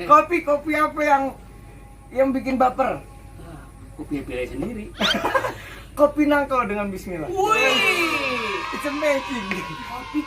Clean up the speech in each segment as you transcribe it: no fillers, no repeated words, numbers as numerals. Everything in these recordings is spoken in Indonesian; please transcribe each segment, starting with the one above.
Kopi apa yang bikin baper? Kopi pilih sendiri. Kopi nangkau dengan bismillah. Wih, It's amazing.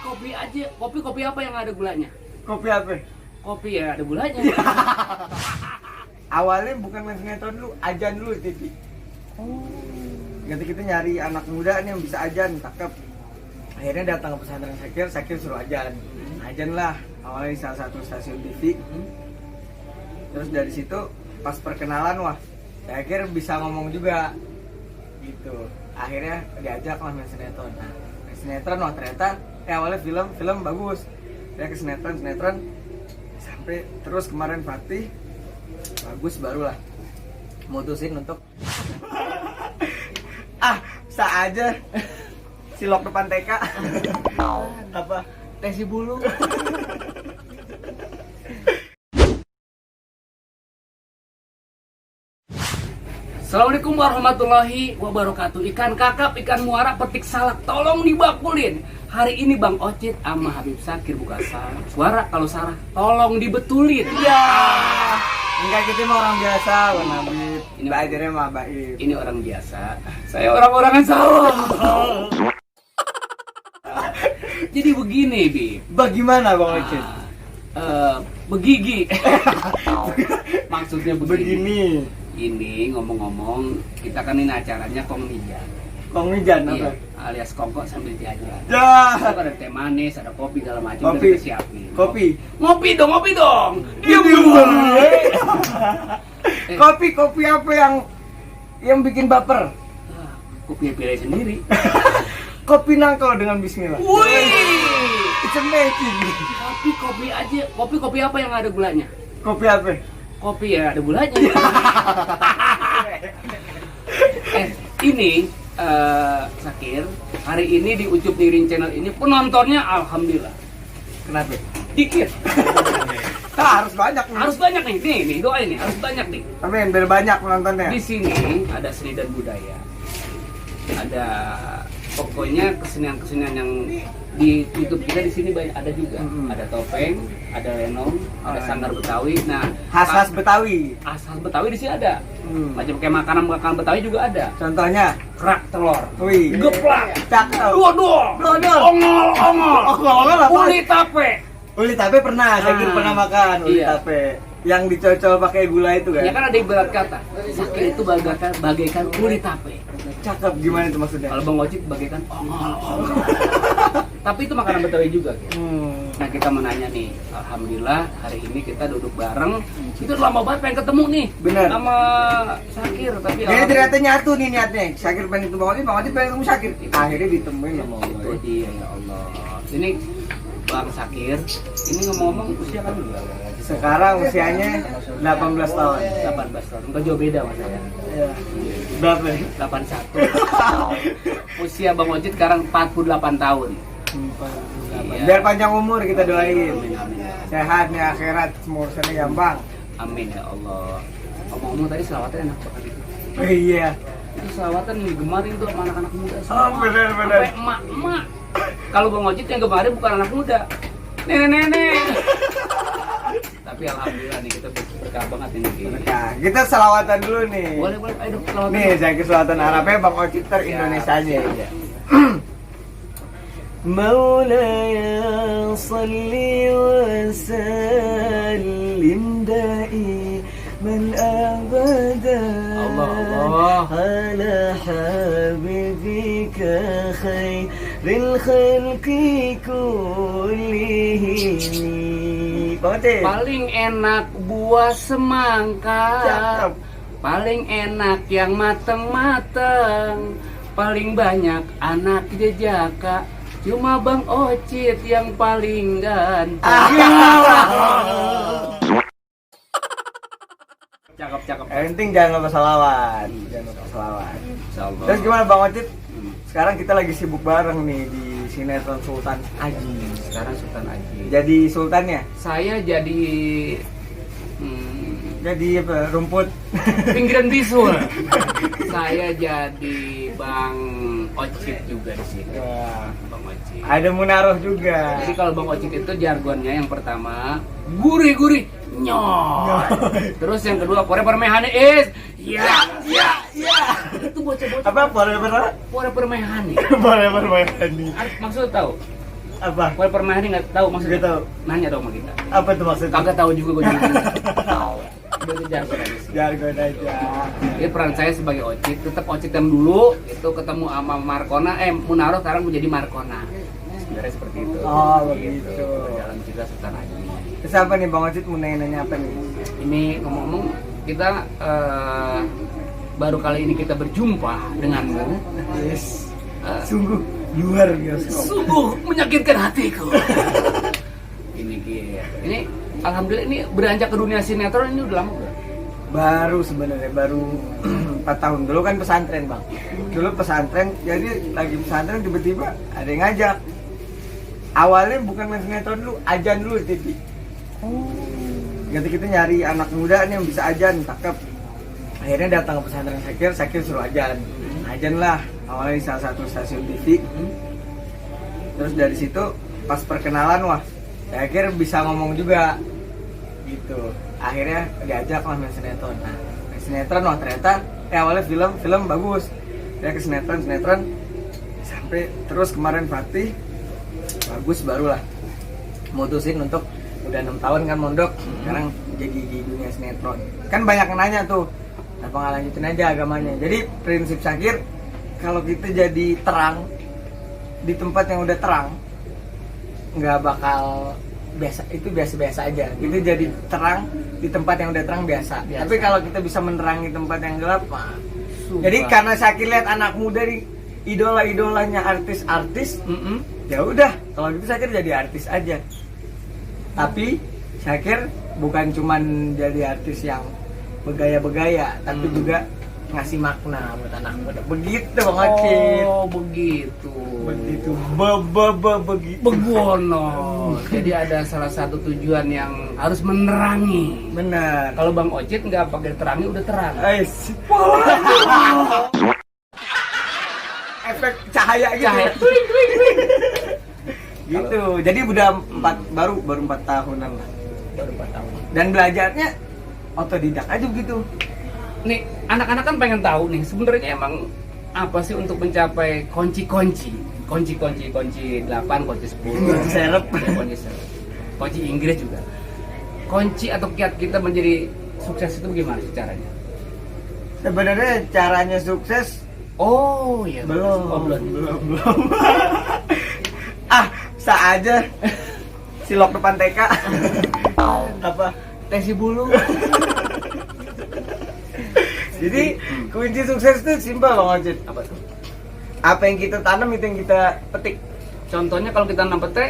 kopi aja. Kopi apa yang ada gulanya? Kopi apa? Kopi ya ada gulanya. Awalnya bukan main sinetron dulu, ajan dulu di TV. Ganti kita nyari anak muda nih yang bisa ajan, cakep. Akhirnya datang ke pesantren Sakir suruh ajan. Ajan lah, awalnya di salah satu stasiun TV. Terus dari situ pas perkenalan wah, saya akhirnya bisa ngomong juga. Gitu. Akhirnya diajak lah main sinetron. Nah, main sinetron wah ternyata awalnya film bagus. Saya ke sinetron sampai terus kemarin Fatih bagus barulah mutusin untuk bisa aja silok depan TK. Apa Tesi bulu. Assalamualaikum warahmatullahi wabarakatuh. Ikan kakap, ikan muara, petik salak, tolong dibakulin. Hari ini Bang Ocit sama Habib Sakir buka suara. Kalau salah, tolong dibetulin. ya enggak, kita mah orang biasa Bang Habib. Ini belajarnya mah baik. Ini orang biasa. Saya orang-orangan salah. Jadi begini, Bib. Bagaimana Bang Ocit? Begigi. Maksudnya begini. Begini. Ini ngomong-ngomong, kita kan ini acaranya Kong Mijan. Kong Mijan apa? Iya, alias kongkok sambil diajar. Ya. Ada teh manis, ada kopi segala macam. Kopi. Udah kita siapin. Kopi. Ngopi dong. Diam. Kopi apa yang bikin baper? Kopi pilih sendiri. Kopi nangkau dengan bismillah. Wih, It's amazing. kopi aja. Kopi apa yang ada gulanya? Kopi apa? Kopi ya ada gulanya. Ini Sakir, hari ini di Ucup Niring Channel ini penontonnya alhamdulillah. Kenapa? Dikit. Harus banyak nih. Harus banyak nih. Nih doain nih, harus banyak nih. Amin, biar banyak penontonnya. Di sini ada seni dan budaya. Ada pokoknya kesenian yang di YouTube kita di sini banyak ada juga. Ada topeng, ada lenong, ada sanggar Betawi. Nah, khas Betawi. asal Betawi di sini ada. Macam kayak makanan Betawi juga ada. Contohnya, Kerak telur, wih, geplak, cakep. dodol, ongol, Ongol apa? uli tape. Uli tape pernah, saya kira pernah makan uli Iya. tape. Yang dicocol pakai gula itu kan? Ya kan ada ibarat kata, Sakir itu bagaikan uli tape. Cakep, gimana itu maksudnya? Kalau Bang Ocit bagaikan ongol. Tapi itu makanan Betawi juga. Nah, kita mau nanya nih, alhamdulillah hari ini kita duduk bareng. Itu lama banget pengen ketemu nih. Bener. Sama Sakir, tapi Jadi ternyata nyatu nih niatnya. Sakir pengen ketemu Bang Ocit pengen ketemu Sakir. Akhirnya ditemuin sama itu Allah. dia, ya Allah. Ini Bang Sakir, ini ngomong-ngomong usia kan juga. Sekarang usianya 18 tahun. 18 tahun. Enggak jauh beda sama saya. Iya. Berapa? 81. Usia Bang Ocit sekarang 48 tahun. Iya. Biar panjang umur kita doain. Amin. Sehat nih akhirat, semua urusannya gampang. Amin ya Allah. Ngomong-ngomong tadi selawatan enak banget itu. Oh, iya. Itu selawatan yang digemarin tuh sama anak-anak muda semua. Oh, bener. Sampai emak-emak. Kalau Bang Ocit yang gemarin bukan anak muda, nenek-nenek. Tapi alhamdulillah nih kita berkah banget ini. Nah, kita selawatan dulu nih. Boleh, ayo dong selawatan. Nih, saya ke selawatan Arabnya Bang Ocit Indonesianya. Ya. مولاي صل وسلم دائما أبدا Allah. على حبيبك خير الخلق كلهم. Paling enak buah semangka. Cakep. Paling enak yang mateng-mateng. Paling banyak anak jejaka. Cuma Bang Ocit yang paling ganteng. Cakep. Yang penting jangan lupa salawat. Insyaallah. Terus gimana Bang Ocit? Sekarang kita lagi sibuk bareng nih di sinetron Sultan Aji. Sekarang Sultan Aji. Jadi sultannya? Saya jadi Jadi apa, rumput. Pinggiran bisul. Saya jadi Bang Ocit juga di sini. Wah, Bang Ocit. ada Munaroh juga. Jadi kalau Bang Ocit itu jargonnya yang pertama gurih-gurih nyot. Terus yang kedua pore-permehane is ya. Itu bocah-bocah Apa boleh pore-permehane. boleh bermain nih? Maksud tahu? Apa? Pore-permehane nggak tahu maksudnya? Nggak tahu. Nanya dong sama kita. Apa tuh maksudnya? Kagak tahu juga gue juga. Tahu. Itu jargon aja sih. Jargon aja. Jadi peran saya sebagai Ocit, tetap Ocit yang dulu itu ketemu sama Markona, Munaroh sekarang menjadi Markona. Sebenarnya seperti itu. Oh, begitu. Dalam cerita Sultan Haji. Terus apa nih Bang Ocit mau nanya apa nih? Ini ngomong-ngomong kita baru kali ini kita berjumpa denganmu. Yes. Eh, Sungguh luar biasa. Sungguh menyakitkan hatiku. Ini alhamdulillah ini beranjak ke dunia sinetron ini udah lama gak? Baru sebenarnya baru 4 tahun dulu kan pesantren Bang. Dulu pesantren, jadi lagi pesantren tiba-tiba ada yang ngajak. Awalnya bukan main sinetron dulu, ajan dulu di TV. Jadi kita nyari anak muda nih yang bisa ajan, cakep. Akhirnya datang ke pesantren Sakir suruh ajan. Ajan lah, awalnya di salah satu stasiun TV. Terus dari situ pas perkenalan wah, Sakir bisa ngomong juga. Gitu. Akhirnya diajak lah main sinetron. Nah, main sinetron wah ternyata awalnya film bagus. Dia ke sinetron sampai terus kemarin Fatih bagus barulah mutusin untuk udah 6 tahun kan mondok sekarang jadi di dunia sinetron. Kan banyak yang nanya tuh kenapa nggak lanjutin aja agamanya. Jadi prinsip Sakir kalau kita jadi terang di tempat yang udah terang nggak bakal biasa aja. Itu jadi terang di tempat yang udah terang biasa. Tapi kalau kita bisa menerangi tempat yang gelap jadi karena Sakir lihat anak muda di idola-idolanya artis-artis, ya udah kalau gitu Sakir jadi artis aja. Tapi Sakir bukan cuman jadi artis yang bergaya-bergaya, tapi juga ngasih makna buat anak muda. Begitu Bang Ocit. Oh, begitu. Begitu. Begitu. Begono. Jadi ada salah satu tujuan yang harus menerangi. Benar. Kalau Bang Ocit nggak pakai terangi udah terang. Ais. Efek cahaya gitu. Cahaya. Gitu. Jadi udah baru 4 tahunan lah. Baru 4 tahun. Dan belajarnya otodidak aja gitu. Nih, anak-anak kan pengen tahu nih sebenarnya emang apa sih untuk mencapai kunci 8, kunci 10, Kunci serep. kunci Inggris juga. Kunci atau kiat kita menjadi sukses itu bagaimana sih caranya? Sebenarnya caranya sukses Oh iya, belum. Oh, belum. Bisa aja silok depan TK. Apa? Tesi bulu. Jadi kunci sukses itu simpel Bang Ocit. Apa tuh? Apa yang kita tanam itu yang kita petik. Contohnya kalau kita nanam pete,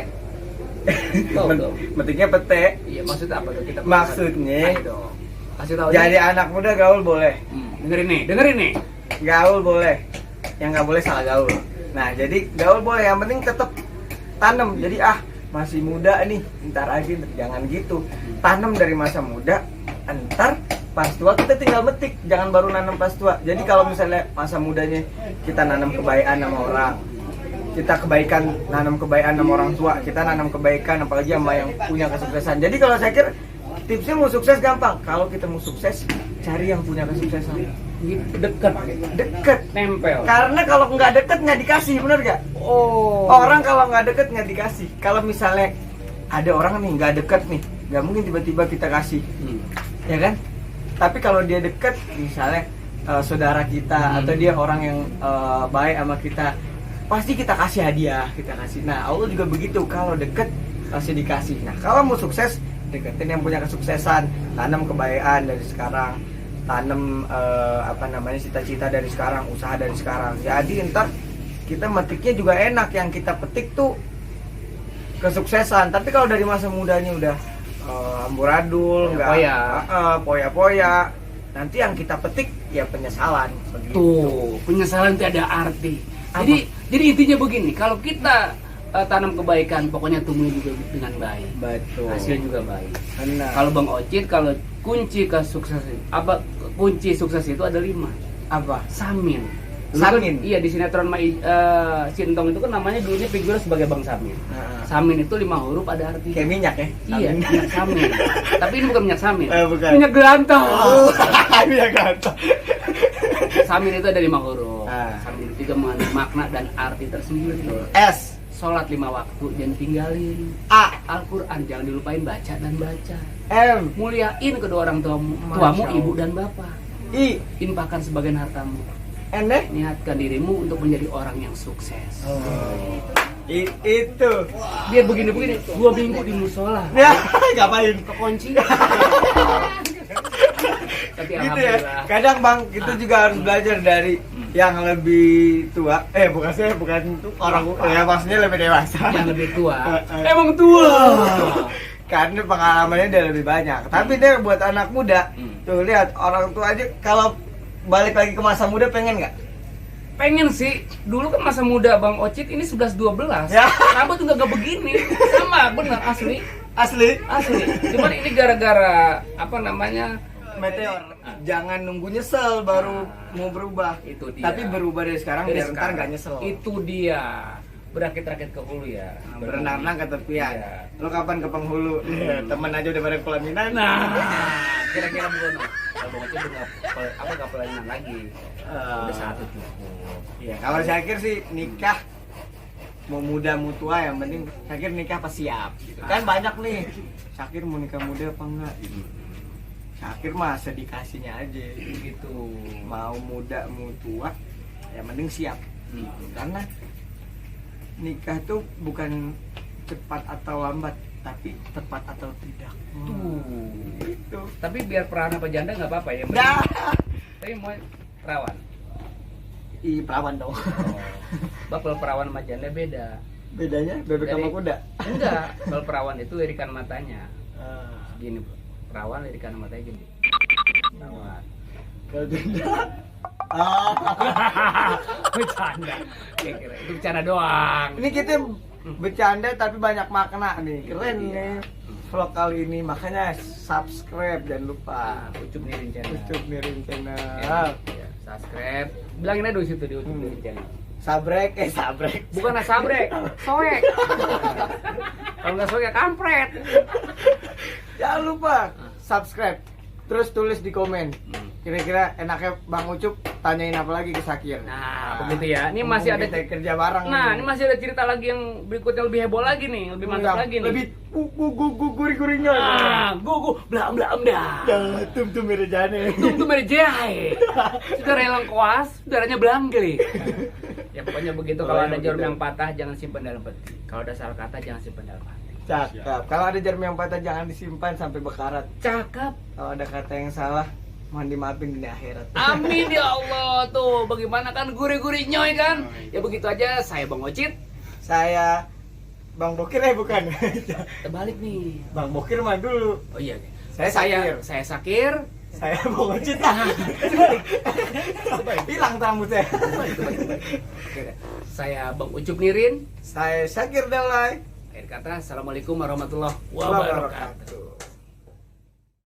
Metiknya pete. iya maksudnya apa tuh kita? Maksudnya Ayo dong. Kasih tahu. jadi anak muda gaul boleh. Dengerin nih. Gaul boleh. Yang nggak boleh salah gaul. Nah, jadi gaul boleh, yang penting tetap tanam. Jadi masih muda nih, ntar aja, jangan gitu. Tanam dari masa muda, ntar pas tua kita tinggal metik, jangan baru nanam pas tua. Jadi kalau misalnya masa mudanya kita nanam kebaikan sama orang, kita nanam kebaikan sama orang tua, kita nanam kebaikan apalagi sama yang punya kesuksesan. Jadi kalau saya kira tipsnya mau sukses gampang. Kalau kita mau sukses, cari yang punya kesuksesan. Gitu, deket, nempel. Karena kalau nggak deket nggak dikasih, bener gak? Oh. Orang kalau nggak deket nggak dikasih. Kalau misalnya ada orang nih nggak deket nih, nggak mungkin tiba-tiba kita kasih, ya kan? Tapi kalau dia deket, misalnya saudara kita atau dia orang yang baik sama kita, pasti kita kasih hadiah, kita kasih. Nah, Allah juga begitu. Kalau deket pasti dikasih. Nah, kalau mau sukses, deketin yang punya kesuksesan, tanam kebaikan dari sekarang, tanam cita-cita dari sekarang, usaha dari sekarang. Jadi ntar kita metiknya juga enak, yang kita petik tuh kesuksesan. Tapi kalau dari masa mudanya udah amburadul, poya-poya, nanti yang kita petik ya penyesalan. Begitu. Tuh, penyesalan tiada arti. Jadi intinya begini, kalau kita tanam kebaikan, pokoknya tumbuh juga dengan baik. Betul. Hasil juga baik. Benar. Kalau Bang Ocit, kalau kunci kesuksesan kunci sukses itu ada 5. Apa? Samin. Dulu kan, Samin? iya, di sinetron Sintong itu kan namanya dulunya figurnya sebagai Bang Samin. Samin itu 5 huruf ada artinya. Kayak minyak ya? Iya, minyak samin. Tapi ini bukan minyak samin. Bukan. Minyak gelantong. Minyak ganteng. Samin itu ada 5 huruf. Ah. Samin itu juga mengandung makna dan arti tersendiri. S. Sholat 5 waktu jangan tinggalin. A. Al-Quran jangan dilupain baca dan baca. M. Muliain kedua orang tuamu, Masya Allah. ibu dan bapak. I. Infakkan sebagian hartamu. N deh. Niatkan dirimu untuk menjadi orang yang sukses. Itu. Dia begini-begini 2 minggu di musola. Ya, ngapain? Kekunci. Tapi Gitu ya. alhamdulillah. Kadang Bang, kita juga harus belajar dari yang lebih tua. Bukan itu orang ya maksudnya lebih dewasa. Yang lebih tua. Emang tua. Karena pengalamannya udah lebih banyak. Tapi deh buat anak muda, tuh lihat orang tua aja kalau balik lagi ke masa muda pengen nggak? Pengen sih. Dulu kan masa muda Bang Ocit ini 11-12. Ya. Rambut juga gak begini. Sama, bener asli. Asli. Cuman ini gara-gara apa namanya? Meteor. Jangan nunggu nyesel baru mau berubah. Itu dia. Tapi berubah dari sekarang Dari biar ntar sekarang. nggak nyesel. Itu dia. Berakit-rakit ke hulu ya. Berenang-renang ke tepian. Iya. Lo kapan ke penghulu? Temen aja udah pada pelaminan. Nah, kira-kira begono. Kalau Bang Ocit udah gak pelainan lagi. Udah 1 cukup. Iya, kalau Syakir sih nikah mau muda mau tua yang penting Syakir nikah pas siap gitu. Kan banyak nih Syakir mau nikah muda apa enggak gitu. Syakir mah sedikasinya aja gitu. Mau muda mau tua yang penting siap gitu. Karena nikah tuh bukan cepat atau lambat tapi tepat atau tidak. Tuh. Gitu. Tapi biar perawan apa janda nggak apa-apa ya. Dah. Tapi mau perawan. Perawan dong. Bak, kalau perawan sama janda beda. Bedanya bebek sama kuda. Enggak, kalau perawan itu lirikan matanya. Ah. Gini, perawan lirikan matanya gini. Perawan. Kalau janda. Bercanda. Kira-kira itu bercanda doang. Ini kita bercanda tapi banyak makna nih. Keren nih vlog kali ini. Makanya subscribe jangan lupa. Ucup Nirin channel. Ucup Nirin channel. Ya, subscribe. Bilangin aja dulu situ di Ucup Nirin channel. Sabrek. Bukan sabrek, soek. Kalau nggak soek ya kampret. Jangan lupa subscribe. Terus tulis di komen. Kira-kira enaknya Bang Ucup tanyain apa lagi ke Syakir. Nah, begitu ya. Ini masih ada kita kerja bareng. Nah, ini masih ada cerita lagi yang berikutnya lebih heboh lagi nih, lebih mantap lagi nih. Lebih gurih-gurihnya. Ah, gugu blam dah. Ya, tum merejane. Tum merejai. Sudah relang koas, udaranya belanggelik. Ya pokoknya begitu. Kalau ada jarum yang patah jangan simpan dalam peti. Kalau ada salah kata jangan simpan dalam hati. Cakep. Kalau ada jarum yang patah jangan disimpan sampai bekarat. Cakep. Kalau ada kata yang salah, mohon dimaafin di akhirat. Amin ya Allah. Tuh, bagaimana kan gurih-gurih nyoy kan? Ya begitu aja. Saya Bang Ocit. Saya Bang Bokir bukan. Terbalik nih. Bang Bokir mah dulu. Oh iya. Saya Sakir. Saya Sakir. Saya Bang Ocit. Hilang rambutnya. Oke, saya Bang Ucup Nirin. Saya Syakir Daulay. Akhir kata, assalamualaikum warahmatullahi wabarakatuh.